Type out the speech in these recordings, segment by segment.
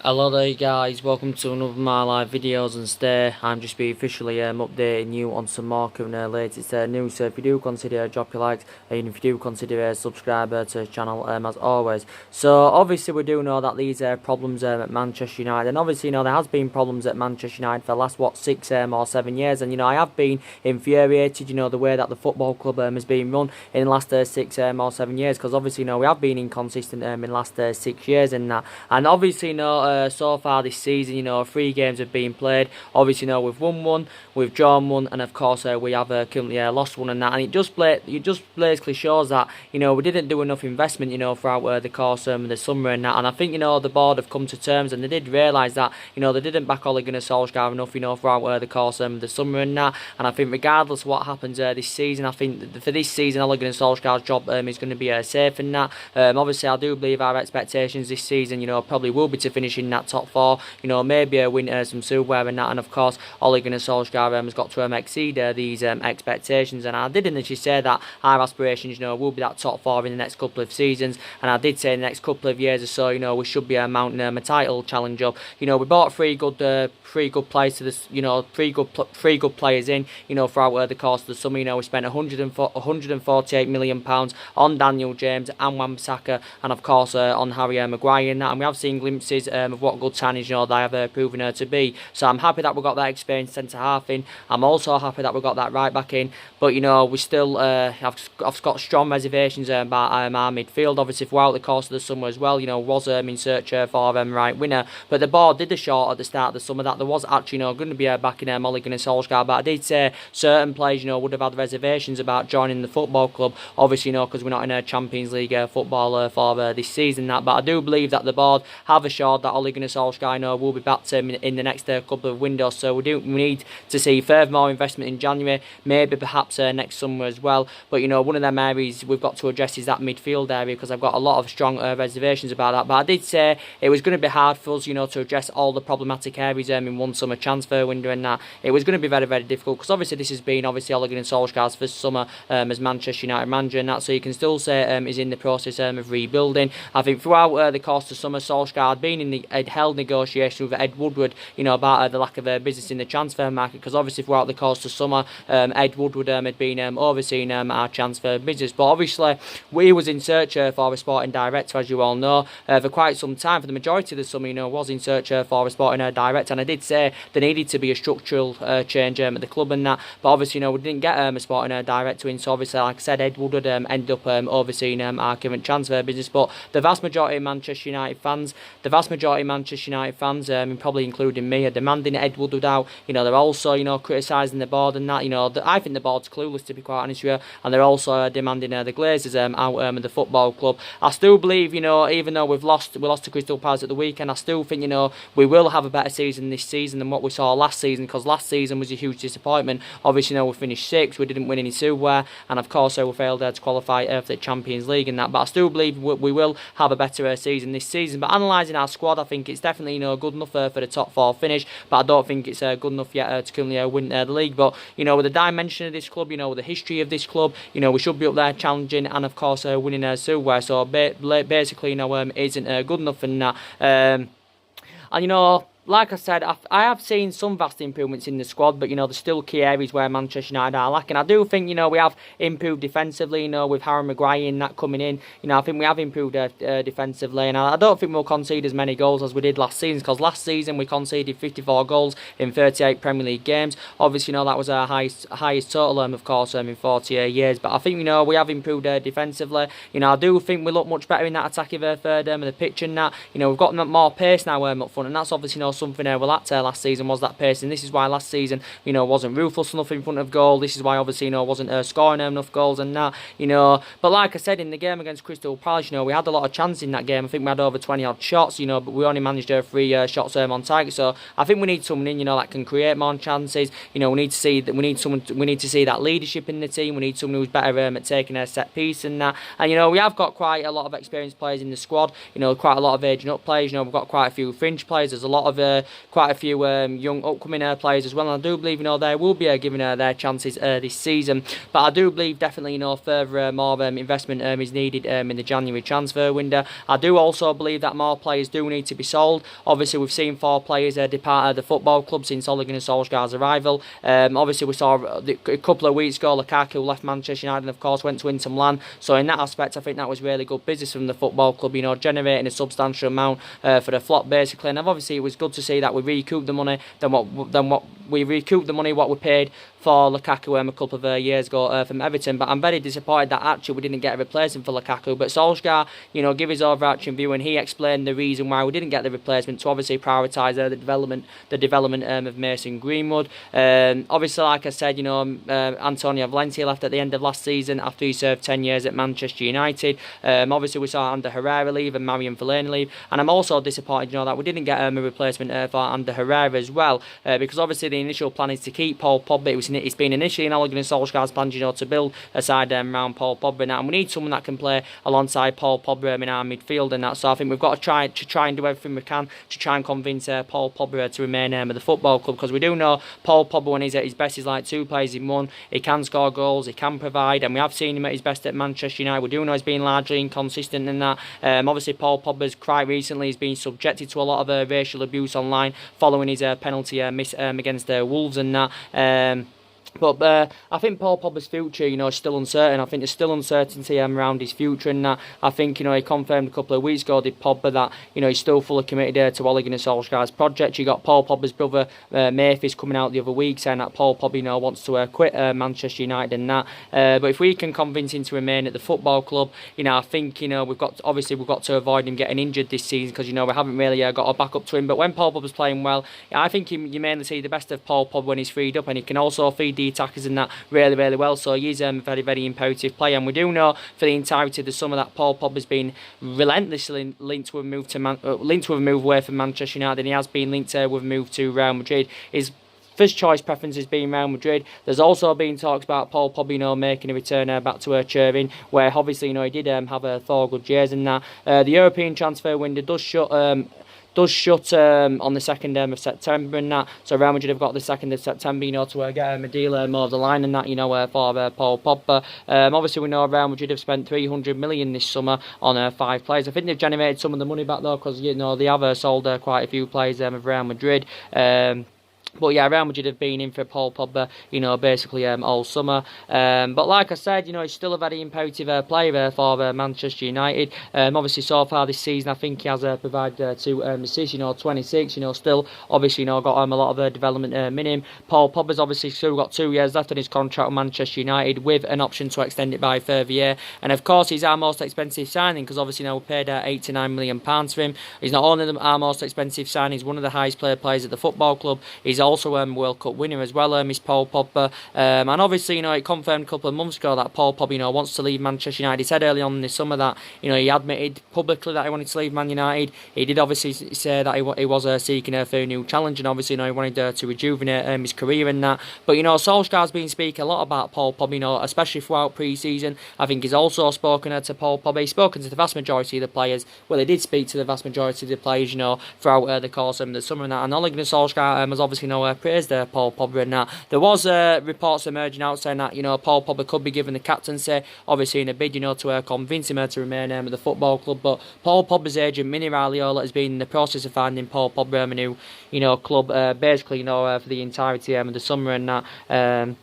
Hello there guys, welcome to another of my live videos, and today I'm just be officially updating you on some more current latest news. So if you do consider drop your likes, and if you do consider subscribe to the channel as always. So obviously we do know that these problems at Manchester United, and obviously there has been problems at Manchester United for the last 6 or 7 years, and I have been infuriated the way that the football club has been run in the last 6 or 7 years, because obviously we have been inconsistent in the last 6 years and that, and obviously so far this season, 3 games have been played. Obviously, we've won one, we've drawn one, and of course we have currently lost one and that. And it just basically shows that we didn't do enough investment, throughout the course of the summer and that. And I think the board have come to terms, and they did realise that they didn't back Ole Gunnar Solskjaer enough, throughout the course of the summer and that. And I think regardless of what happens this season, I think for this season Ole Gunnar Solskjaer's job is going to be safe in that. Obviously, I do believe our expectations this season, probably will be to finish in that top 4, maybe win some silverware and that. And of course Ole Gunnar Solskjaer has got to exceed these expectations, and I did initially say that our aspirations will be that top 4 in the next couple of seasons, and I did say in the next couple of years or so we should be mounting a title challenge up. We bought three good players to this, three good players in throughout the course of the summer. We spent £148 million on Daniel James and Wan-Bissaka, and of course on Harry Maguire and that, and we have seen glimpses of what good signings they have proven to be. So I'm happy that we got that experienced centre half in. I'm also happy that we got that right back in, but we still I've got strong reservations about our midfield. Obviously throughout the course of the summer as well, was in search for right winner, but the board did a short at the start of the summer that there was actually going to be a back in Ole Gunnar Solskjaer, but I did say certain players would have had reservations about joining the football club, obviously because we're not in a Champions League football for this season that. But I do believe that the board have assured that Ole Gunnar Solskjaer will be back to in the next couple of windows, so we need to see further more investment in January, maybe perhaps next summer as well. But one of them areas we've got to address is that midfield area, because I've got a lot of strong reservations about that. But I did say it was going to be hard for us to address all the problematic areas in one summer transfer window, and that it was going to be very, very difficult, because obviously this has been Ole Gunnar Solskjaer's first summer as Manchester United manager and that, so you can still say he's in the process of rebuilding. I think throughout the course of summer Solskjaer had held negotiations with Ed Woodward about the lack of business in the transfer market, because obviously throughout the course of summer Ed Woodward had been overseeing our transfer business, but obviously we was in search for a sporting director, as you all know, for quite some time. For the majority of the summer was in search for a sporting director, and I did say there needed to be a structural change at the club and that, but obviously we didn't get a sporting director in, so obviously like I said Ed Woodward ended up overseeing our current transfer business. But the vast majority of Manchester United fans, probably including me, are demanding Ed Woodward out. They're also criticising the board and that. I think the board's clueless, to be quite honest with you, and they're also demanding the Glazers out of the football club. I still believe even though we lost to Crystal Palace at the weekend, I still think we will have a better season this season than what we saw last season, because last season was a huge disappointment. Obviously we finished 6th, we didn't win any silverware, and of course we failed to qualify for the Champions League and that. But I still believe we will have a better season this season. But analysing our squad, I think it's definitely good enough for the top 4 finish, but I don't think it's good enough yet to currently win the league. But with the dimension of this club, with the history of this club, we should be up there challenging, and of course winning silverware. So basically isn't good enough in that. And like I said, I have seen some vast improvements in the squad, but there's still key areas where Manchester United are lacking. I do think we have improved defensively, with Harry Maguire and that coming in. I think we have improved defensively, and I don't think we'll concede as many goals as we did last season, because last season we conceded 54 goals in 38 Premier League games. Obviously that was our highest total of course in 40 years. But I think we have improved defensively. I do think we look much better in that attacking third of the pitch and that. We've got more pace now up front, and that's obviously something we lacked last season, was that pace, and this is why last season wasn't ruthless enough in front of goal. This is why obviously wasn't scoring enough goals and that. But like I said, in the game against Crystal Palace, we had a lot of chances in that game. I think we had over 20 odd shots, but we only managed 3 shots on target. So I think we need someone in that can create more chances. We need to see that we need to see that leadership in the team. We need someone who's better at taking a set piece and that. And we have got quite a lot of experienced players in the squad, quite a lot of aging up players. We've got quite a few fringe players. There's a lot of quite a few young upcoming players as well. And I do believe, they will be giving their chances this season. But I do believe definitely, further more investment is needed in the January transfer window. I do also believe that more players do need to be sold. Obviously, we've seen 4 players depart the football club since Ole Gunnar Solskjaer's arrival. Obviously, we saw a couple of weeks ago Lukaku left Manchester United and, of course, went to Inter Milan. So in that aspect, I think that was really good business from the football club, generating a substantial amount for the flop, basically. And obviously, it was good to see that we recouped the money what we paid for Lukaku a couple of years ago from Everton. But I'm very disappointed that actually we didn't get a replacement for Lukaku. But Solskjaer, give his overarching view, and he explained the reason why we didn't get the replacement, to obviously prioritise the development of Mason Greenwood. Obviously, like I said, Antonio Valencia left at the end of last season after he served 10 years at Manchester United. Obviously, we saw Ander Herrera leave and Marian Fellaini leave, and I'm also disappointed, that we didn't get a replacement for Ander Herrera as well, because obviously the initial plan is to keep Paul Pogba. It's been initially in Ole Gunnar Solskjaer's plan, to build a side around Paul Pogba now, and we need someone that can play alongside Paul Pogba in our midfield and that. So I think we've got to try and do everything we can to try and convince Paul Pogba to remain at the football club, because we do know Paul Pogba, when he's at his best, is like 2 players in one. He can score goals, he can provide, and we have seen him at his best at Manchester United. We do know he's been largely inconsistent in that. Obviously, Paul Pogba's quite recently has been subjected to a lot of racial abuse online following his penalty miss against Wolves and that. But I think Paul Pogba's future, is still uncertain. I think there's still uncertainty around his future, and that I think, he confirmed a couple of weeks ago, did Pogba, that, he's still fully committed to Ole Gunnar Solskjaer's project. You got Paul Pogba's brother, Mayfield, coming out the other week saying that Paul Pogba, wants to quit Manchester United and that. But if we can convince him to remain at the football club, I think, we've got to avoid him getting injured this season, because, we haven't really got a backup to him. But when Paul Pogba's playing well, I think you mainly see the best of Paul Pogba when he's freed up, and he can also feed the attackers and that really, really well. So he's a very, very imperative player, and we do know for the entirety of the summer that Paul Pogba has been relentlessly linked with a move away from Manchester United, and he has been linked with a move to Real Madrid. His first choice preference has been Real Madrid. There's also been talks about Paul Pogba, making a return back to Turin, where obviously, he did have Thorgood years and that. The European transfer window does shut on the 2nd of September and that. So Real Madrid have got the 2nd of September, to get a deal more of the line and that, for Paul Pogba. Obviously, we know Real Madrid have spent 300 million this summer on 5 players. I think they've generated some of the money back though, because they have sold quite a few players of Real Madrid. But yeah, Real Madrid have been in for Paul Pogba, basically all summer. But like I said, he's still a very imperative player for Manchester United. Obviously, so far this season, I think he has provided 2 assists, 26, still obviously, got a lot of development in him. Paul Pogba's obviously still got 2 years left on his contract with Manchester United, with an option to extend it by a further year. And of course, he's our most expensive signing, because obviously we paid £8 to £9 million for him. He's not only our most expensive signing, he's one of the highest paid players at the football club. He's also World Cup winner as well, is Paul Pogba. And obviously, it confirmed a couple of months ago that Paul Pogba, wants to leave Manchester United. He said early on in the summer that, he admitted publicly that he wanted to leave Man United. He did obviously say that he was seeking for a new challenge, and obviously, he wanted to rejuvenate his career and that. But, Solskjaer's been speaking a lot about Paul Pogba, especially throughout pre-season. I think he's also spoken to Paul Pogba. He's spoken to the vast majority of the players. Well, he did speak to the vast majority of the players, throughout the course of the summer and that. And Ole Gunnar Solskjaer has obviously praised Paul Pogba and that. There was reports emerging out saying that Paul Pogba could be given the captaincy, obviously in a bid to convince him to remain at the football club. But Paul Pogba's agent Mini Raiola has been in the process of finding Paul Pogba a new club, basically for the entirety of the summer and that.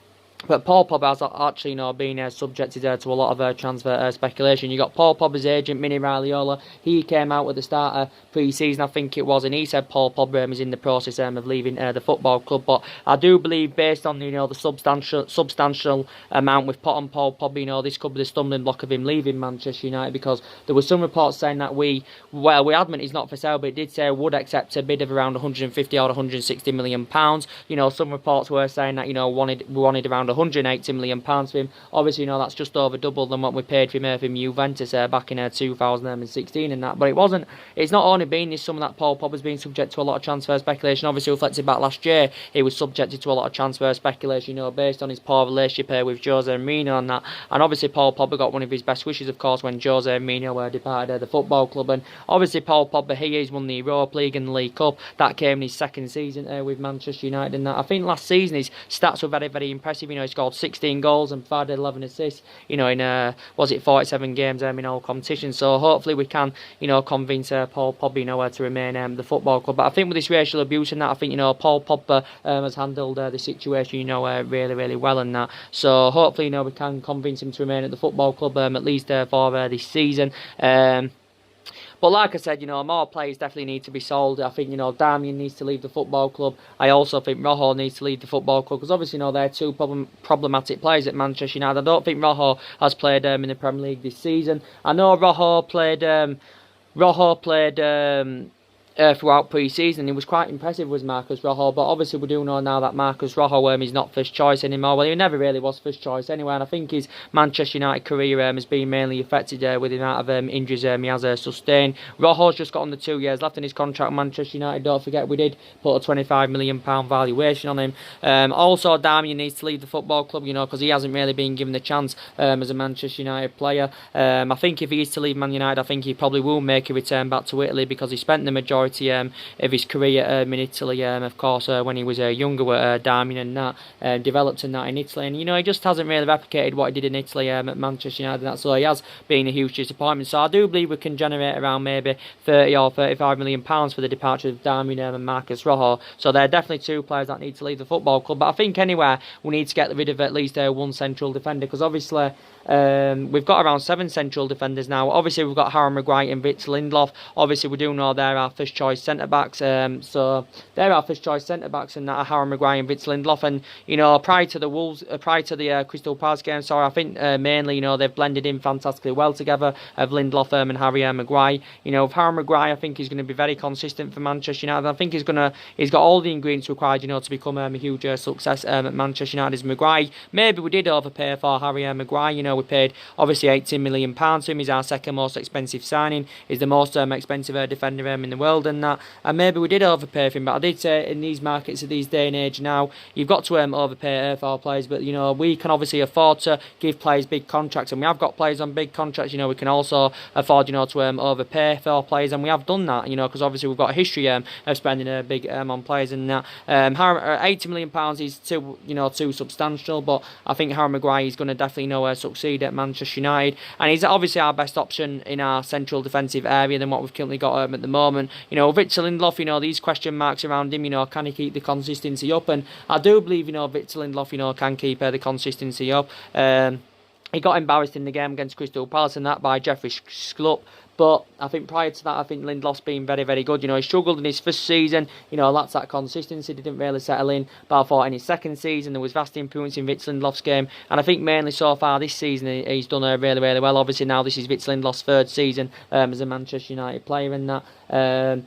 But Paul Pogba has actually been subjected to a lot of transfer speculation. You got Paul Pogba's agent Mini Raiola. He came out with the start of pre-season, I think it was, and he said Paul Pogba is in the process of leaving the football club. But I do believe, based on the substantial amount we've put on Paul Pogba, this could be the stumbling block of him leaving Manchester United, because there were some reports saying that we admit he's not for sale, but it did say would accept a bid of around 150 or 160 million pounds. Some reports were saying that we wanted around £180 million for him. Obviously, that's just over double than what we paid for him from Juventus back in 2016 and that. But it's not only been this summer that Paul Pogba's been subject to a lot of transfer speculation. Obviously, reflected back last year, he was subjected to a lot of transfer speculation, based on his poor relationship with Jose Mourinho and that. And obviously, Paul Pogba got one of his best wishes, of course, when Jose Mourinho departed the football club. And obviously, Paul Pogba, he's won the Europa League and the League Cup. That came in his second season with Manchester United and that. I think last season his stats were very, very impressive. He scored 16 goals and provided 11 assists, in 47 games in all competitions. So hopefully we can, convince Paul Pogba, to remain the football club. But I think with this racial abuse and that, I think, Paul Pogba has handled the situation, really, really well and that. So hopefully, we can convince him to remain at the football club at least for this season. But like I said, more players definitely need to be sold. I think, Darmian needs to leave the football club. I also think Rojo needs to leave the football club because obviously, they're two problematic players at Manchester United. I don't think Rojo has played in the Premier League this season. I know Rojo played throughout pre-season. He was quite impressive, was Marcos Rojo, but obviously we do know now that Marcos Rojo is not first choice anymore. Well, he never really was first choice anyway, and I think his Manchester United career has been mainly affected with the amount of injuries he has sustained. Rojo's just got on the 2 years left in his contract with Manchester United. Don't forget, we did put a £25 million valuation on him. Also, Darmian needs to leave the football club, because he hasn't really been given the chance as a Manchester United player. I think if he is to leave Man United, I think he probably will make a return back to Italy because he spent the majority of his career in Italy, of course, when he was younger with Darmian and that, developed in that in Italy, and he just hasn't really replicated what he did in Italy at Manchester United, and that, so he has been a huge disappointment. So I do believe we can generate around maybe 30 or 35 million pounds for the departure of Darmian and Marcos Rojo. So they're definitely two players that need to leave the football club. But I think anywhere we need to get rid of at least one central defender, because obviously we've got around 7 central defenders now. Obviously we've got Harry Maguire and Victor Lindelof. Obviously we do know they're our first choice centre backs. So they're our first choice centre backs, and that are Harry Maguire and Victor Lindelof. And prior to the Crystal Palace game, I think mainly they've blended in fantastically well together of Lindelof and Harry Maguire. With Harry Maguire, I think he's going to be very consistent for Manchester United. I think he's got all the ingredients required, to become a huge success at Manchester United as Maguire. Maybe we did overpay for Harry Maguire. We paid obviously £18 million to him. He's our second most expensive signing. He's the most expensive defender in the world and that. And maybe we did overpay for him, but I did say in these markets of these day and age now, you've got to overpay for players. But we can obviously afford to give players big contracts, and we have got players on big contracts. We can also afford to overpay for players, and we have done that. Because obviously we've got a history of spending a big on players and that. £80 million is too substantial, but I think Harry Maguire is going to definitely succeed at Manchester United, and he's obviously our best option in our central defensive area than what we've currently got at the moment. Victor Lindelof, these question marks around him, can he keep the consistency up? And I do believe, Victor Lindelof, can keep the consistency up. He got embarrassed in the game against Crystal Palace and that by Jeffrey Schlupp. But I think prior to that, I think Lindelof's been very, very good. He struggled in his first season. That's that consistency. Didn't really settle in. But I thought in his second season, there was vast improvements in Victor Lindelof's game. And I think mainly so far this season, he's done really, really well. Obviously now this is Victor Lindelof's third season as a Manchester United player and that. And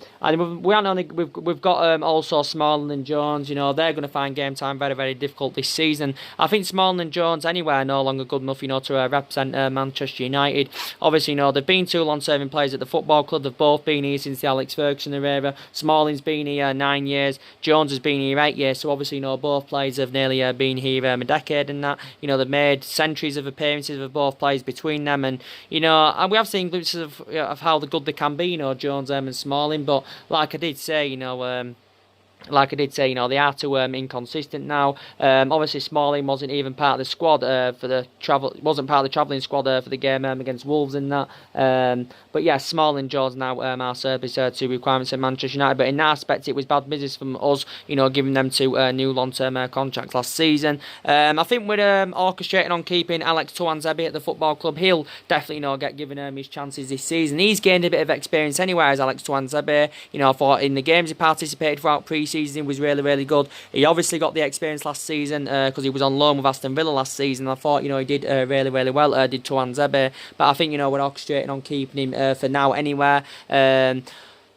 we've got also Smalling and Jones. They're going to find game time very, very difficult this season. I think Smalling and Jones anyway are no longer good enough, to represent Manchester United. Obviously, they've been too long-serving players at the football club. They've both been here since the Alex Ferguson era. Smalling's been here 9 years. Jones has been here 8 years. So obviously, both players have nearly been here a decade and that. They've made centuries of appearances of both players between them, and and we have seen glimpses of how good they can be. Jones and Smalling, but like I did say, they are too inconsistent now. Obviously, Smalling wasn't even part of the squad wasn't part of the travelling squad for the game against Wolves and that. But yeah, Smalling and Jones now are service to requirements at Manchester United. But in that aspect, it was bad business from us, giving them 2 new long-term contracts last season. I think we're orchestrating on keeping Alex Tuanzebe at the football club. He'll definitely get given his chances this season. He's gained a bit of experience anyway as Alex Tuanzebe. I thought in the games he participated throughout pre-season, was really, really good. He obviously got the experience last season because he was on loan with Aston Villa last season. I thought, he did really, really well, did Tuanzebe. But I think, we're orchestrating on keeping him for now anywhere.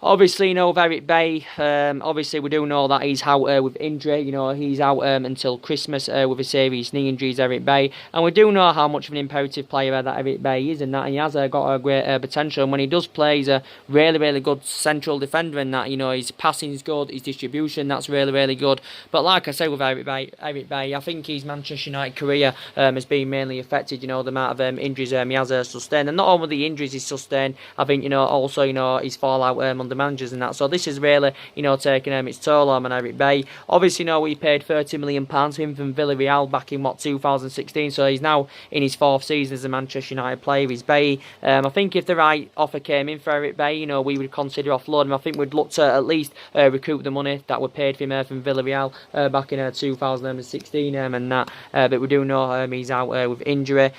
Obviously, with Eric Bay, obviously we do know that he's out with injury. He's out until Christmas with a serious knee injuries, Eric Bay. And we do know how much of an imperative player that Eric Bay is, and that he has got a great potential. And when he does play, he's a really, really good central defender, and that, his passing is good, his distribution, that's really, really good. But like I say with Eric Bay, I think his Manchester United career has been mainly affected, the amount of injuries he has sustained. And not only the injuries he's sustained, I think, also, his fallout on the managers and that. So this is really, taking its toll on Eric Bay. Obviously, we paid £30 million for him from Villarreal back in 2016. So he's now in his 4th season as a Manchester United player. He's Bay. I think if the right offer came in for Eric Bay, we would consider offloading him. I think we'd look to at least recoup the money that we paid for him from Villarreal back in 2016 and that. But we do know he's out with injury.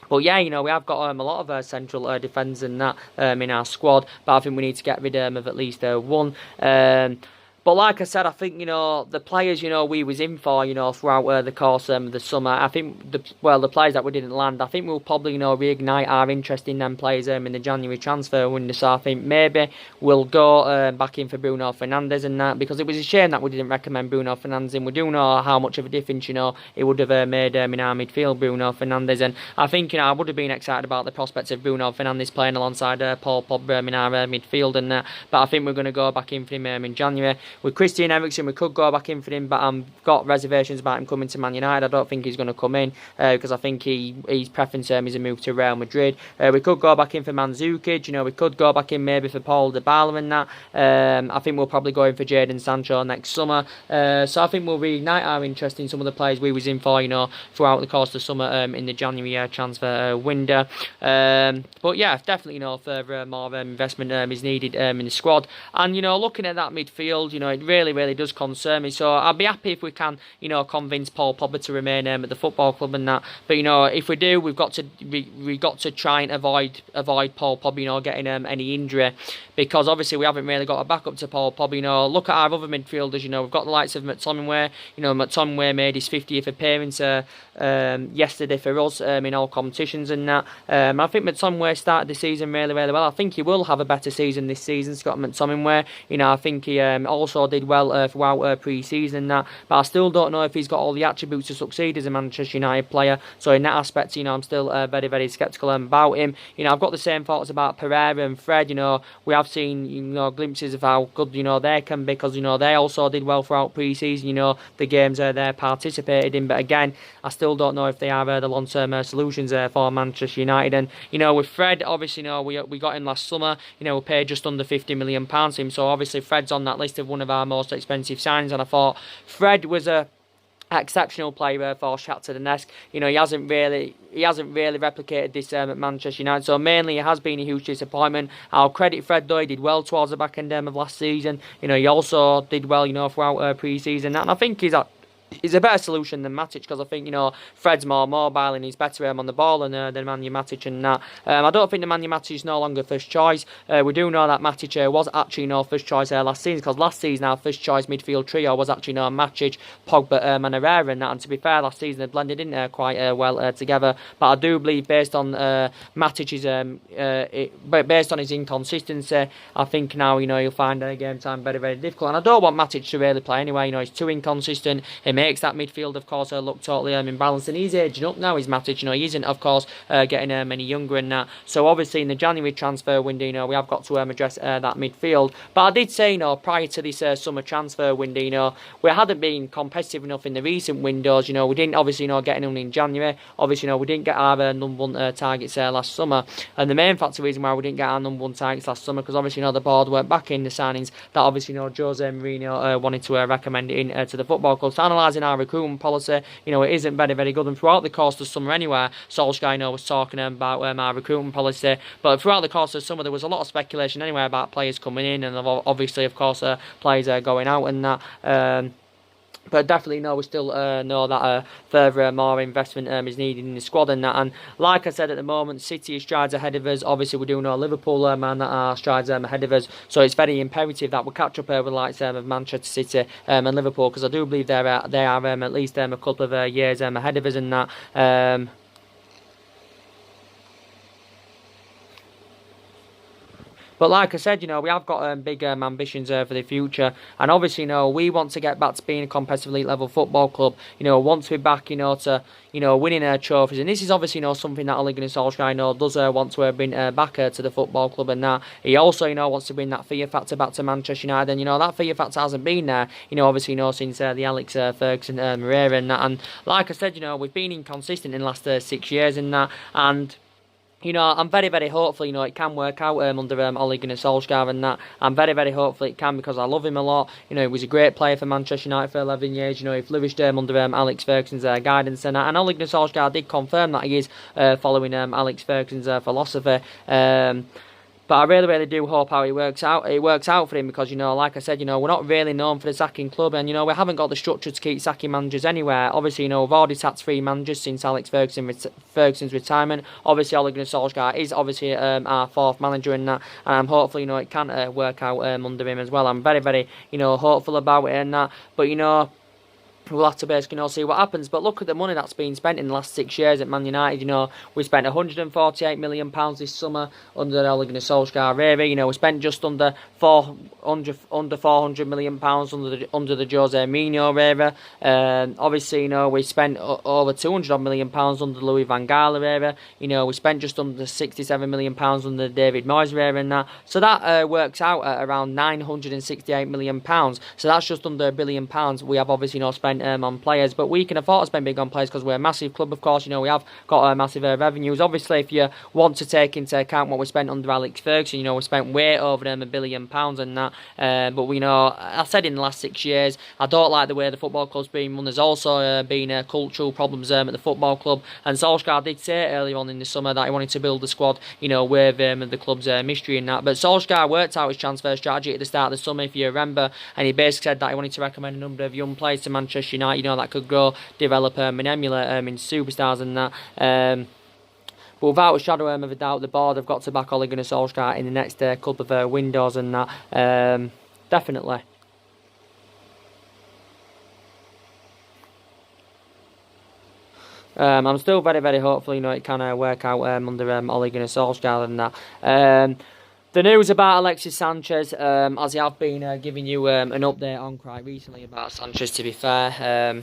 But yeah, we have got a lot of central defenders and that in our squad, but I think we need to get rid of at least one. But like I said, I think, the players, we was in for, throughout the course of the summer, I think, the players that we didn't land, I think we'll probably, reignite our interest in them players in the January transfer window. So I think maybe we'll go back in for Bruno Fernandes and that, because it was a shame that we didn't recommend Bruno Fernandes in. We do know how much of a difference, it would have made in our midfield, Bruno Fernandes. And I think, I would have been excited about the prospects of Bruno Fernandes playing alongside Paul Pogba in our midfield and that. But I think we're going to go back in for him in January. With Christian Eriksen, we could go back in for him, but I've got reservations about him coming to Man United. I don't think he's going to come in because I think his preference is a move to Real Madrid. We could go back in for Mandzukic. We could go back in maybe for Paul Dybala and that. I think we'll probably go in for Jadon Sancho next summer. So I think we'll reignite our interest in some of the players we was in for, throughout the course of the summer in the January transfer window. But yeah, definitely, further more investment is needed in the squad. And, looking at that midfield, it really, really does concern me. So I'll be happy if we can, convince Paul Pogba to remain at the football club and that. But if we do, we've got to try and avoid Paul Pogba, getting any injury, because obviously we haven't really got a backup to Paul Pogba. Look at our other midfielders. We've got the likes of McTominay. McTominay made his 50th appearance yesterday for us in all competitions and that. I think McTominay started the season really, really well. I think he will have a better season this season, Scott McTominay. I think he also did well throughout pre-season and that, but I still don't know if he's got all the attributes to succeed as a Manchester United player. So in that aspect, I'm still very, very sceptical about him. I've got the same thoughts about Pereira and Fred. We have seen glimpses of how good they can be, because they also did well throughout pre-season. The games they participated in, but again, I still don't know if they are the long-term solutions for Manchester United. And with Fred, obviously, we got him last summer. We paid just under £50 million for him, so obviously Fred's on that list of one of our most expensive signings. And I thought Fred was a exceptional player for Shakhtar Donetsk. He hasn't really replicated this at Manchester United, so mainly it has been a huge disappointment. I'll credit Fred though; he did well towards the back end of last season. He also did well, throughout pre-season, and I think he's a better solution than Matic, because I think, Fred's more mobile and he's better on the ball than Nemanja Matic and that. I don't think Nemanja Matic is no longer first choice. We do know that Matic was actually no first choice last season, because last season our first choice midfield trio was actually Matic, Pogba and Herrera and that. And to be fair, last season they blended in quite well together. But I do believe, based on Matic's, based on his inconsistency, I think now he'll find game time very, very difficult. And I don't want Matic to really play anyway. He's too inconsistent. It makes that midfield, of course, look totally imbalanced. And he's aging up now, he's Matic. He isn't, of course, getting any younger and that. So obviously in the January transfer window, we have got to address that midfield. But I did say, prior to this summer transfer window, we hadn't been competitive enough in the recent windows. We didn't obviously get anyone in January. Obviously, we didn't get our number one targets last summer. And the main factor reason why we didn't get our number one targets last summer, because obviously the board weren't back in the signings that obviously Jose Mourinho wanted to recommend it to the football club. So analysing our recruitment policy, it isn't very, very good. And throughout the course of the summer anyway, Solskjaer was talking about our recruitment policy. But throughout the course of the summer, there was a lot of speculation anyway about players coming in, and obviously, of course, players going out and that. But definitely, we still know that further more investment is needed in the squad and that. And like I said, at the moment, City is strides ahead of us. Obviously, we do know Liverpool that are strides ahead of us. So it's very imperative that we catch up with the likes of Manchester City and Liverpool, because I do believe they are at least a couple of years ahead of us and that. But like I said, we have got big ambitions for the future, and obviously, we want to get back to being a competitive elite level football club. Want to be back, to winning trophies, and this is obviously something that Ole Gunnar Solskjaer does want to bring back to the football club, and that he also wants to bring that fear factor back to Manchester United, and that fear factor hasn't been there, obviously since the Alex Ferguson era and that, and like I said, we've been inconsistent in the last 6 years in that, and I'm very, very hopeful, it can work out under Ole Gunnar Solskjaer and that. I'm very, very hopeful it can, because I love him a lot. He was a great player for Manchester United for 11 years. He flourished under Alex Ferguson's guidance and that. And Ole Gunnar Solskjaer did confirm that he is following Alex Ferguson's philosophy. But I really, really do hope how it works out. It works out for him, because, like I said, we're not really known for the sacking club, and, we haven't got the structure to keep sacking managers anywhere. Obviously, we've already sacked 3 managers since Alex Ferguson's retirement. Obviously, Ole Gunnar Solskjaer is obviously our 4th manager in that, and hopefully, it can work out under him as well. I'm very, very, hopeful about it and that. But, we'll have to basically see what happens. But look at the money that's been spent in the last 6 years at Man United. We spent £148 million this summer under Ole Gunnar Solskjaer era. We spent just under £400 million under the Jose Mourinho era. Obviously, we spent over £200 million under the Louis van Gaal era. We spent just under £67 million under the David Moyes era and that. So that works out at around £968 million. So that's just under £1 billion. We have obviously spent on players, but we can afford to spend big on players because we're a massive club, of course. We have got massive revenues. Obviously, if you want to take into account what we spent under Alex Ferguson, we spent way over £1 billion and that. But we I said in the last 6 years, I don't like the way the football club's been run. There's also been cultural problems at the football club, and Solskjaer did say earlier on in the summer that he wanted to build a squad, with the club's mystery and that. But Solskjaer worked out his transfer strategy at the start of the summer, if you remember, and he basically said that he wanted to recommend a number of young players to Manchester United, that could grow, develop and emulate into superstars and that. But without a shadow of a doubt, the board have got to back Ole Gunnar Solskjaer in the next couple of windows and that. Definitely. I'm still very, very hopeful, it can work out under Ole Gunnar Solskjaer and that. The news about Alexis Sanchez, as I have been giving you an update on quite recently about Sanchez, to be fair.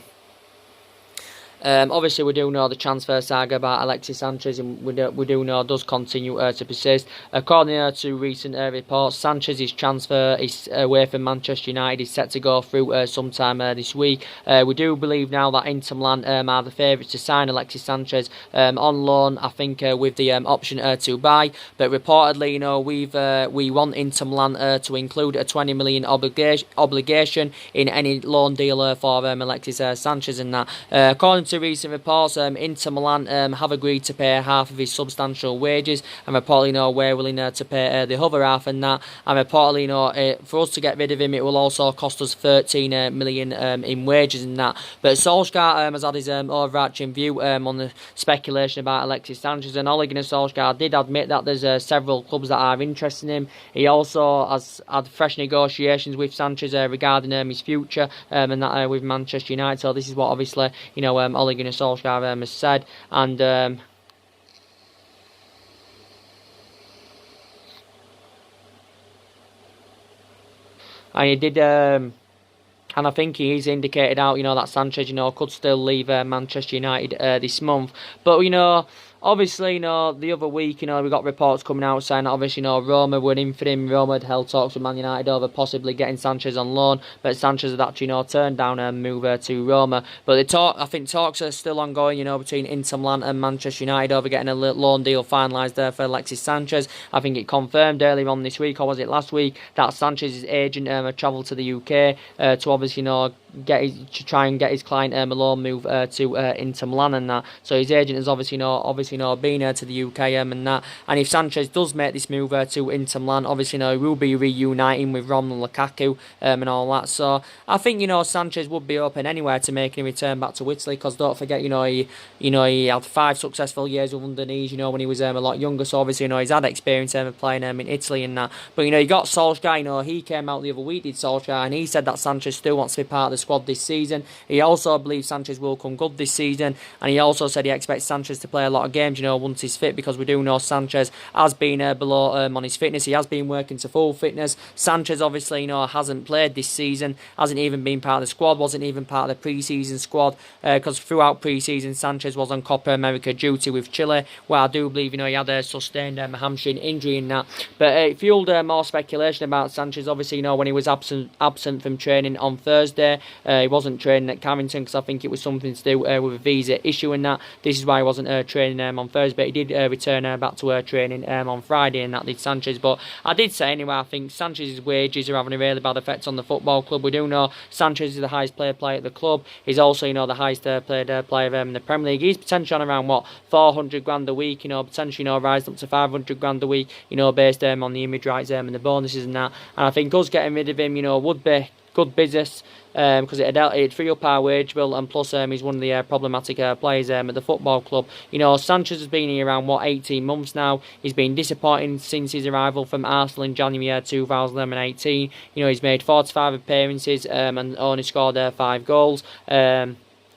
Obviously, we do know the transfer saga about Alexis Sanchez, and we do know it does continue to persist. According to recent reports, Sanchez's transfer is away from Manchester United is set to go through sometime this week. We do believe now that Inter Milan are the favourites to sign Alexis Sanchez on loan, I think, with the option to buy. But reportedly, we want Inter Milan to include a £20 million obligation in any loan deal for Alexis Sanchez and that. According to recent reports, Inter Milan have agreed to pay half of his substantial wages, and reportedly we're willing to pay the other half and that. And reportedly for us to get rid of him, it will also cost us 13 million in wages and that. But Solskjaer has had his overarching view on the speculation about Alexis Sanchez, and Ole Gunnar Solskjaer did admit that there's several clubs that are interested in him. He also has had fresh negotiations with Sanchez regarding his future and that with Manchester United. So this is what obviously Ole Gunnar Solskjaer has said, and and he did, and I think he's indicated out, that Sanchez, could still leave Manchester United this month. But obviously, the other week, we got reports coming out saying that obviously, Roma were in for him. Roma had held talks with Man United over possibly getting Sanchez on loan, but Sanchez had actually, turned down a move to Roma. But I think talks are still ongoing, between Inter Milan and Manchester United over getting a loan deal finalised there for Alexis Sanchez. I think it confirmed earlier on this week, or was it last week, that Sanchez's agent had travelled to the UK to obviously, to try and get his client a loan move to Inter Milan and that. So his agent has obviously been to the UK and that. And if Sanchez does make this move to Inter Milan, obviously he will be reuniting with Romelu Lukaku and all that. So I think Sanchez would be open anywhere to making a return back to Italy, because don't forget he had 5 successful years with Udinese when he was a lot younger. So obviously he's had experience of playing in Italy and that. But you got Solskjaer. He came out the other week, did Solskjaer, and he said that Sanchez still wants to be part of the squad this season. He also believes Sanchez will come good this season, and he also said he expects Sanchez to play a lot of games, once he's fit, because we do know Sanchez has been below on his fitness. He has been working to full fitness. Sanchez obviously, hasn't played this season, hasn't even been part of the squad, wasn't even part of the pre-season squad, because throughout pre-season Sanchez was on Copa America duty with Chile, where I do believe, he had a sustained hamstring injury in that. But it fueled more speculation about Sanchez. Obviously, when he was absent from training on Thursday, he wasn't training at Carrington because I think it was something to do with a visa issue and that. This is why he wasn't training on Thursday, but he did return back to training on Friday, and that did Sanchez. But I did say anyway, I think Sanchez's wages are having a really bad effect on the football club. We do know Sanchez is the highest paid player at the club. He's also, the highest paid player in the Premier League. He's potentially on around 400 grand a week. Potentially rising up to 500 grand a week. Based on the image rights and the bonuses and that. And I think us getting rid of him, would be good business, because it'd free up our wage bill, and plus he's one of the problematic players at the football club. Sanchez has been here around 18 months now. He's been disappointing since his arrival from Arsenal in January 2018. He's made 45 appearances and only scored 5 goals.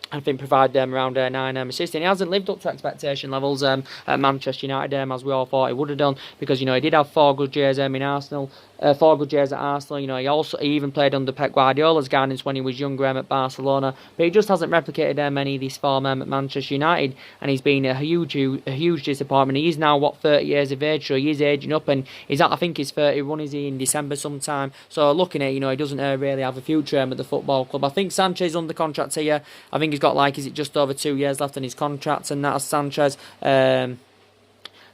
I think provided them around 9 assists. And he hasn't lived up to expectation levels at Manchester United, as we all thought he would have done, because he did have 4 good years in Arsenal. 4 good years at Arsenal. He even played under Pep Guardiola's guidance when he was younger at Barcelona, but he just hasn't replicated any of this form at Manchester United, and he's been a huge disappointment. He is now 30 years of age, so he is aging up, and I think he's 31. Is he in December sometime? So looking at he doesn't really have a future at the football club. I think Sanchez under contract here. I think he's got is it just over 2 years left on his contract, and that's Sanchez.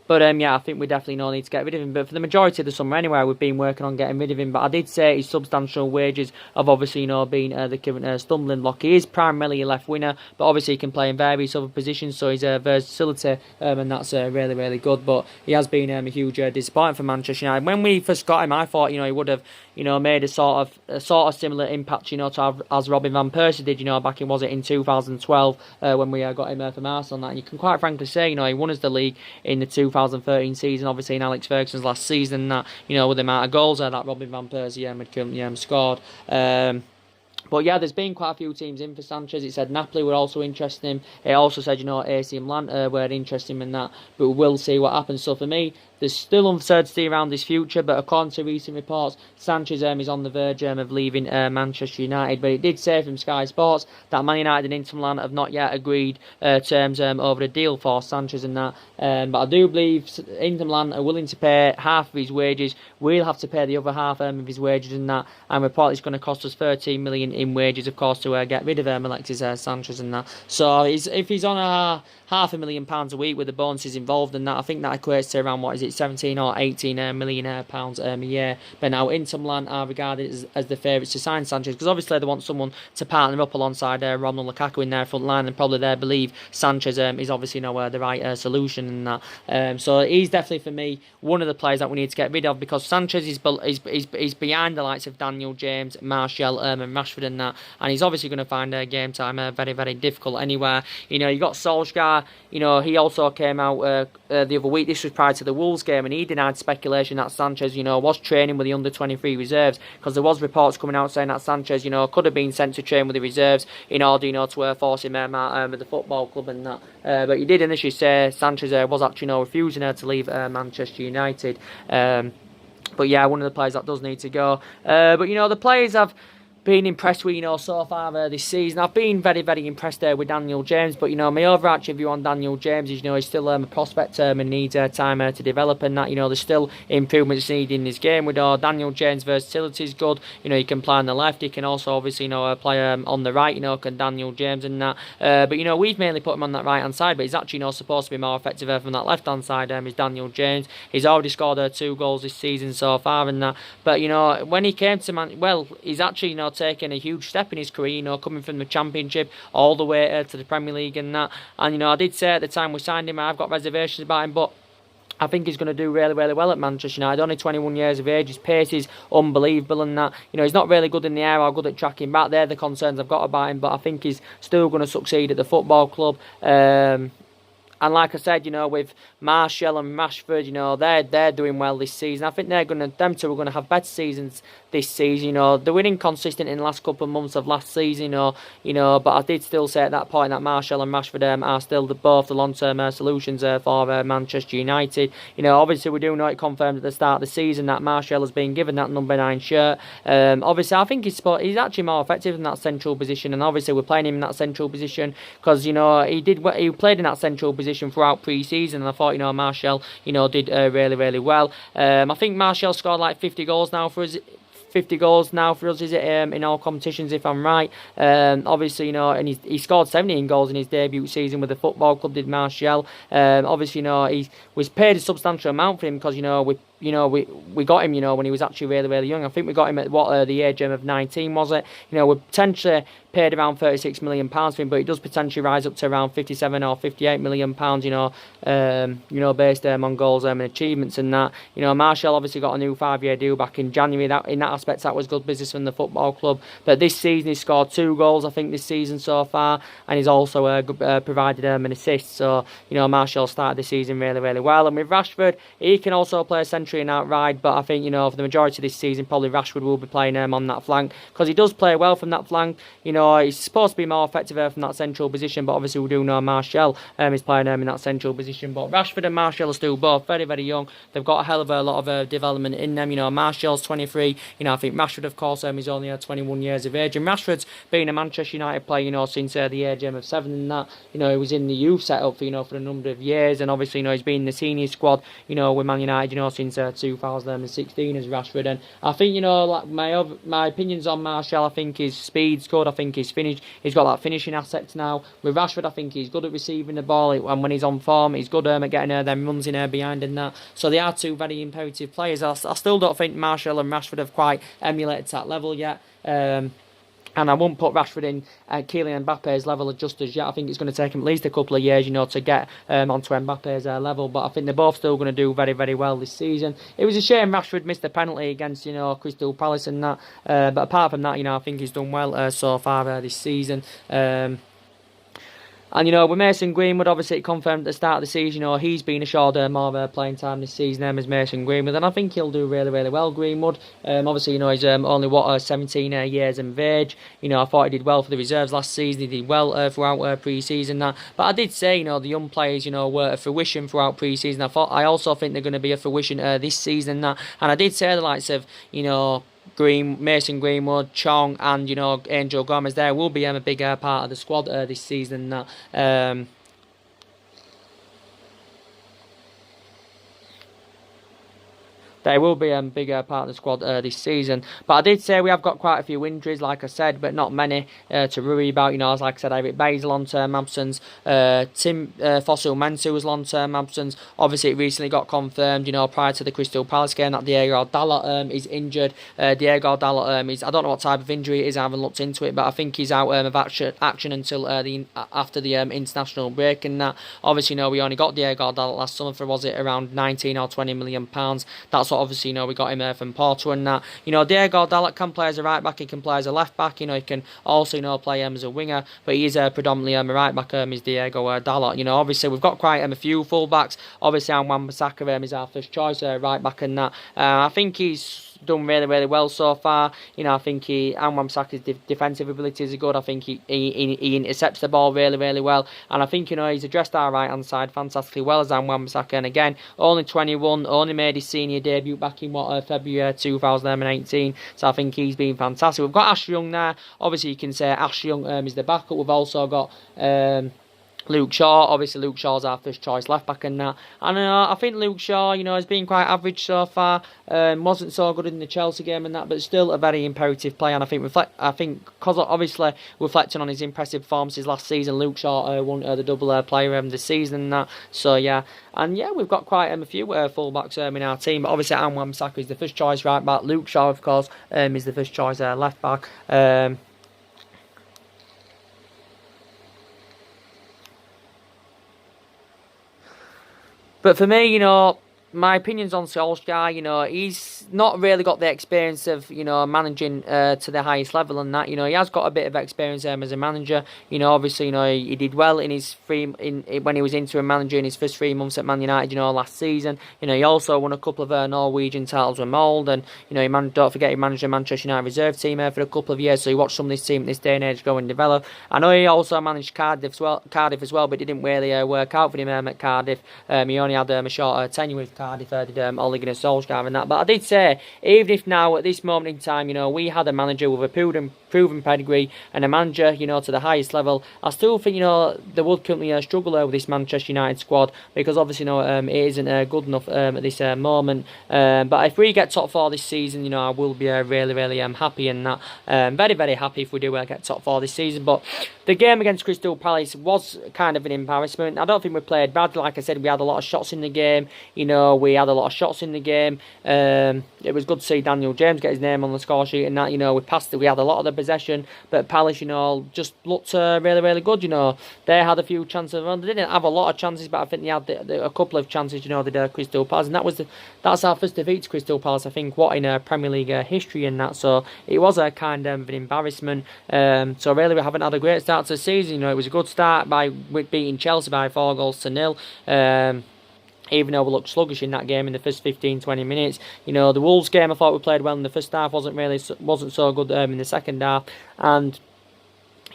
But I think we definitely need to get rid of him. But for the majority of the summer anyway, we've been working on getting rid of him. But I did say his substantial wages have obviously been the current stumbling block. He is primarily a left winger, but obviously he can play in various other positions, so his versatility, and that's really, really good. But he has been a huge disappointment for Manchester United. When we first got him, I thought he would have made a sort of similar impact as Robin van Persie did back in 2012 when we got him from Arsenal and that. And you can quite frankly say he won us the league in the 2013 season, obviously in Alex Ferguson's last season, that with the amount of goals that Robin van Persie had currently scored. But yeah, there's been quite a few teams in for Sanchez. It said Napoli were also interested in him. It also said, AC Milan were interested in him in that. But we'll see what happens. So for me, there's still uncertainty around his future, but according to recent reports, Sanchez is on the verge of leaving Manchester United. But it did say from Sky Sports that Man United and Inter Milan have not yet agreed terms over the deal for Sanchez and that. But I do believe Inter Milan are willing to pay half of his wages. We'll have to pay the other half of his wages and that. And reportedly it's going to cost us 13 million in wages, of course, to get rid of Alexis Sanchez and that. So if he's on £500,000 a week with the bonuses involved and that, I think that equates to around 17 or 18 million pounds a year. But now Inter Milan are regarded as the favourites to sign Sanchez, because obviously they want someone to partner up alongside Romelu Lukaku in their front line, and probably they believe Sanchez is obviously the right solution and that. So he's definitely for me one of the players that we need to get rid of, because Sanchez is behind the likes of Daniel James, Martial and Rashford and that, and he's obviously going to find game time very, very difficult anywhere. You got Solskjaer. He also came out the other week. This was prior to the Wolves game, and he denied speculation that Sanchez was training with the under-23 reserves, because there was reports coming out saying that Sanchez could have been sent to train with the reserves in order to force him out with the football club and that. But he did initially say Sanchez was actually refusing to leave Manchester United. But yeah, one of the players that does need to go. But the players have been impressed with, so far this season. I've been very, very impressed with Daniel James, but, my overarching view on Daniel James is, he's still a prospect and needs time to develop and that, there's still improvements needed in his game. With Daniel James' versatility is good, he can play on the left, he can also obviously, play on the right, can Daniel James and that. But, we've mainly put him on that right-hand side, but he's actually, supposed to be more effective from that left-hand side, is Daniel James. He's already scored 2 goals this season so far and that. But, when he came to he's actually, taken a huge step in his career, coming from the Championship all the way to the Premier League and that. And, I did say at the time we signed him, I've got reservations about him, but I think he's going to do really, really well at Manchester United. Only 21 years of age, his pace is unbelievable and that. He's not really good in the air or good at tracking back. They're the concerns I've got about him, but I think he's still going to succeed at the football club. And like I said, with Martial and Rashford, they're doing well this season. I think them two are going to have better seasons this season. You know, they're winning consistent in the last couple of months of last season. But I did still say at that point that Martial and Rashford are still both the long-term solutions for Manchester United. You know, obviously we do know it confirmed at the start of the season that Martial has been given that number 9 shirt. Obviously, I think he's actually more effective in that central position, and obviously we're playing him in that central position because, you know, he played in that central position throughout pre-season, and I thought, you know, Martial, you know, did really, really well. I think Martial scored like 50 goals now for us. 50 goals now for us, is it, in all competitions, if I'm right. Obviously, you know, and he scored 17 goals in his debut season with the football club, did Martial. Obviously, you know, he was paid a substantial amount for him because, you know, we got him, you know, when he was actually really, really young. I think we got him at the age of 19, was it? You know, we potentially paid around £36 million for him, but it does potentially rise up to around £57 or £58 million, you know, based on goals and achievements and that. You know, Martial obviously got a new 5-year deal back in January. In that aspect, that was good business from the football club. But this season, he scored 2 goals, I think, this season so far, and he's also provided an assist. So, you know, Martial started the season really, really well. And with Rashford, he can also play centrally and outright, but I think, you know, for the majority of this season, probably Rashford will be playing on that flank because he does play well from that flank. You know, he's supposed to be more effective from that central position, but obviously we do know Martial is playing in that central position. But Rashford and Martial are still both very, very young. They've got a hell of a lot of development in them. You know, Martial's 23. You know, I think Rashford, of course, is only 21 years of age, and Rashford's been a Manchester United player, you know, since the age of 7 and that. You know, he was in the youth setup for, you know, for a number of years, and obviously, you know, he's been in the senior squad, you know, with Man United, you know, since 2016 as Rashford. And I think, you know, like my opinions on Martial, I think his speed's good. I think he's got that finishing aspect now. With Rashford, I think he's good at receiving the ball, and when he's on form, he's good at getting them runs in behind and that. So they are two very imperative players. I still don't think Martial and Rashford have quite emulated that level yet. And I won't put Rashford in Kylian Mbappe's level just as yet. I think it's going to take him at least a couple of years, you know, to get onto Mbappe's level. But I think they're both still going to do very, very well this season. It was a shame Rashford missed the penalty against, you know, Crystal Palace and that. But apart from that, you know, I think he's done well so far this season. And, you know, with Mason Greenwood, obviously it confirmed at the start of the season, you know, he's been assured more playing time this season as Mason Greenwood, and I think he'll do really, really well, Greenwood. Obviously, you know, he's only, 17 years of age. You know, I thought he did well for the reserves last season. He did well throughout pre-season. But I did say, you know, the young players, you know, were a fruition throughout pre-season. I also think they're going to be a fruition this season. And I did say the likes of, you know, Mason Greenwood, Chong, and, you know, Angel Gomez there will be a big part of the squad this season. They will be a bigger part of the squad this season. But I did say we have got quite a few injuries, like I said, but not many to worry about. You know, like I said, Eric Bailly's long-term absence. Tim Fosu-Mensah was long-term absence. Obviously, it recently got confirmed, you know, prior to the Crystal Palace game that Diego Dalot is injured. Diego Dalot I don't know what type of injury it is. I haven't looked into it, but I think he's out of action until after the international break and that. Obviously, you know, we only got Diego Dalot last summer for, was it, around 19 or 20 million pounds. That's obviously, you know, we got him from Porto and that. You know, Diego Dalot can play as a right back, he can play as a left back, you know, he can also, you know, play as a winger, but he is predominantly a right back, is Diego Dalot. You know, obviously we've got quite a few full backs. Obviously, Wan-Bissaka is our first choice right back and that. I think he's done really, really well so far. You know, I think Wan-Bissaka's defensive abilities are good. I think he intercepts the ball really, really well, and I think, you know, he's addressed our right hand side fantastically well as Wan-Bissaka. And again, only 21, only made his senior debut back in February 2018. So I think he's been fantastic. We've got Ash Young there. Obviously, you can say Ash Young is the backup. We've also got Luke Shaw. Obviously, Luke Shaw's our first choice left back and that. And I think Luke Shaw, you know, has been quite average so far. Wasn't so good in the Chelsea game and that, but still a very imperative player. And I think because obviously reflecting on his impressive performances last season, Luke Shaw won the double player of the season and that. So yeah, and yeah, we've got quite a few fullbacks in our team. But obviously, Wan-Bissaka is the first choice right back. Luke Shaw, of course, is the first choice left back. But for me, you know, my opinions on Solskjaer, he's not really got the experience of, managing to the highest level and that. He has got a bit of experience as a manager. Obviously, he did well in his when he was interim manager in his first 3 months at Man United, last season. He also won a couple of Norwegian titles with Molde, and, don't forget he managed the Manchester United reserve team for a couple of years, so he watched some of this team at this day and age go and develop. I know he also managed Cardiff as well, but it didn't really work out for him at Cardiff. He only had a short tenure with Cardiff, did Ole Gunnar Solskjaer and that. But I did say, even if now at this moment in time, we had a manager with a proven pedigree and a manager, to the highest level, I still think, they would currently struggle with this Manchester United squad, because obviously, it isn't good enough at this moment. But if we get top 4 this season, I will be really, really happy in that. Very, very happy if we do get top 4 this season. But the game against Crystal Palace was kind of an embarrassment. I don't think we played bad. Like I said, we had a lot of shots in the game. We had a lot of shots in the game. It was good to see Daniel James get his name on the score sheet and that. We had a lot of the possession, but Palace, just looked really, really good. They had a few chances. They didn't have a lot of chances, but I think they had a couple of chances. They did Crystal Palace, and that's our first defeat to Crystal Palace, I think, what in Premier League history and that. So it was a kind of an embarrassment. So really, we haven't had a great start to the season. It was a good start by beating Chelsea by 4-0. Even though we looked sluggish in that game in the first 15-20 minutes. The Wolves game, I thought we played well in the first half, wasn't so good in the second half. And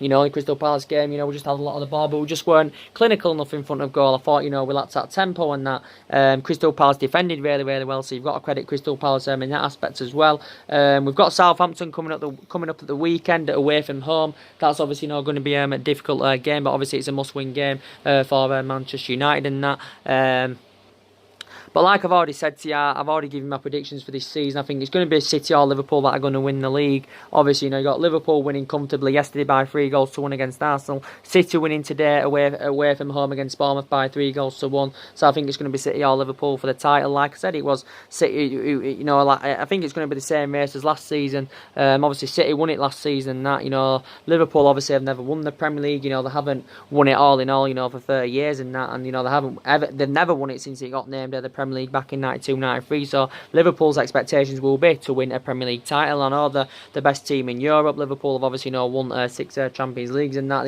in Crystal Palace game, we just had a lot of the ball, but we just weren't clinical enough in front of goal. I thought, we lacked that tempo and that. Crystal Palace defended really, really well, so you've got to credit Crystal Palace in that aspect as well. We've got Southampton coming up at the weekend away from home. That's obviously not going to be a difficult game, but obviously it's a must-win game for Manchester United and that. But like I've already said to you, I've already given my predictions for this season. I think it's going to be City or Liverpool that are going to win the league. Obviously, you got Liverpool winning comfortably yesterday by 3-1 against Arsenal. City winning today away from home against Bournemouth by 3-1. So I think it's going to be City or Liverpool for the title. Like I said, it was City. I think it's going to be the same race as last season. Obviously, City won it last season. Liverpool obviously have never won the Premier League. They haven't won it all in all. For 30 years and that, and they've never won it since it got named the Premier League back in 92-93. So Liverpool's expectations will be to win a Premier League title. I know the best team in Europe. Liverpool have obviously won 6 Champions Leagues and that.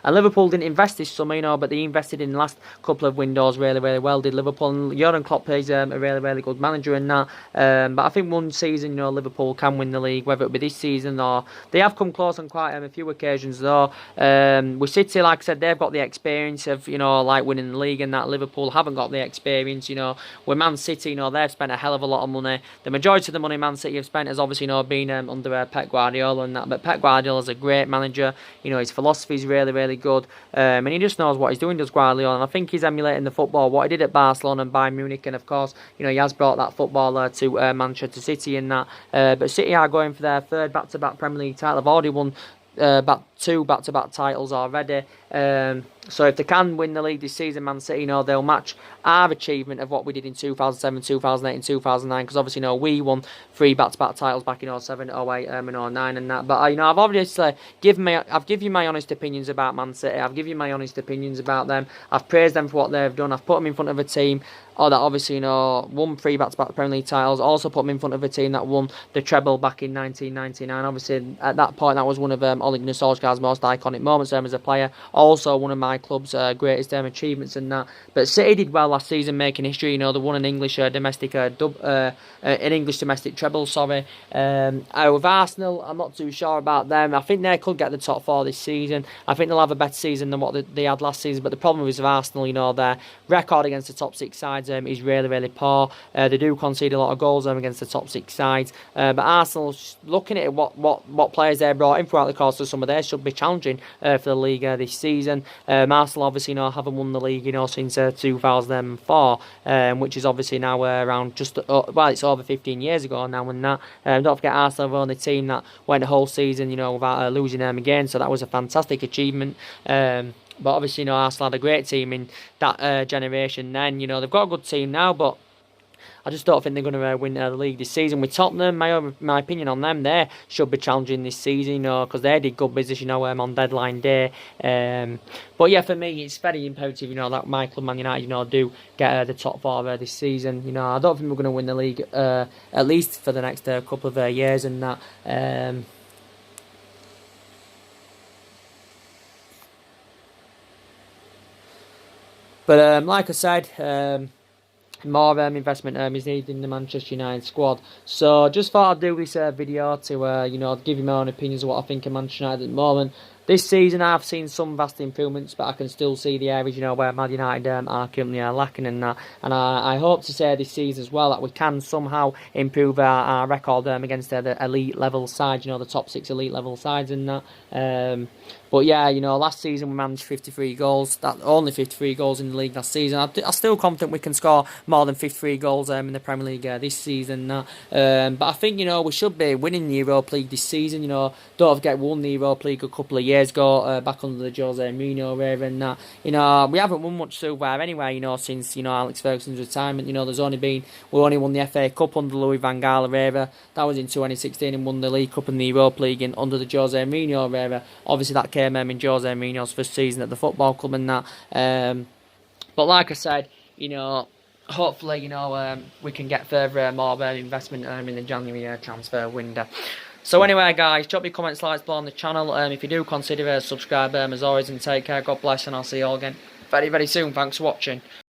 And Liverpool didn't invest this summer, but they invested in the last couple of windows really, really well. Did Liverpool, and Jurgen Klopp is a really, really good manager in that. But I think one season, Liverpool can win the league, whether it be this season or they have come close on quite a few occasions though. With City, like I said, they've got the experience of like winning the league and that. Liverpool haven't got the experience. With Man City, they've spent a hell of a lot of money. The majority of the money Man City have spent has obviously been under Pep Guardiola and that. But Pep Guardiola is a great manager. His philosophy is really, really good, and he just knows what he's doing, does Guardiola. And I think he's emulating the football what he did at Barcelona and Bayern Munich, and of course, he has brought that footballer to Manchester City and that. But City are going for their third back-to-back Premier League title. They've already won 2 back-to-back titles already. So if they can win the league this season, Man City, they'll match our achievement of what we did in 2007, 2008 and 2009, because obviously, we won 3 back-to-back titles back in 07, 08 and 09 and that. But, I've obviously given you my honest opinions about Man City. I've given you my honest opinions about them. I've praised them for what they've done. I've put them in front of a team that obviously, won 3 back-to-back Premier League titles. Also put them in front of a team that won the treble back in 1999. Obviously, at that point, that was one of Ole Gunnar Solskjaer's most iconic moments as a player. Also, one of my club's greatest achievements and that. But City did well last season, making history. They won an English domestic treble. Sorry. With Arsenal, I'm not too sure about them. I think they could get the top 4 this season. I think they'll have a better season than what they had last season. But the problem is with Arsenal, their record against the top 6 sides is really, really poor. They do concede a lot of goals against the top 6 sides. But Arsenal, looking at what players they brought in throughout the course of summer, they should be challenging for the league this season. Arsenal obviously haven't won the league since 2004, which is obviously now around it's over 15 years ago now and that. Don't forget Arsenal were the only team that went the whole season without losing them again, so that was a fantastic achievement. But obviously, Arsenal had a great team in that generation then. They've got a good team now, but I just don't think they're going to win the league this season. With Tottenham, my opinion on them, they should be challenging this season, because they did good business, on deadline day. But yeah, for me, it's very imperative, that my club, Man United, do get the top four this season. I don't think we're going to win the league at least for the next couple of years and that. But like I said, more investment is needed in the Manchester United squad. So just thought I'd do this video to give you my own opinions of what I think of Manchester United at the moment. This season I've seen some vast improvements, but I can still see the areas where Man United are currently lacking in that. And I hope to say this season as well that we can somehow improve our record against the elite level sides, the top 6 elite level sides in that. But yeah, last season we managed 53 goals. That only 53 goals in the league last season. I'm still confident we can score more than 53 goals in the Premier League this season. But I think we should be winning the Europa League this season. Don't forget we won the Europa League a couple of years ago, back under the Jose Mourinho era and that. We haven't won much so far anyway. Since Alex Ferguson's retirement. We only won the FA Cup under Louis van Gaal era. That was in 2016, and won the League Cup and the Europa League under the Jose Mourinho era. Obviously that came in Jose Mourinho's first season at the football club and that. But like I said, hopefully we can get further more investment in the January transfer window. So anyway, guys, drop your comments, likes below on the channel. If you do, consider subscribe as always, and take care. God bless, and I'll see you all again very, very soon. Thanks for watching.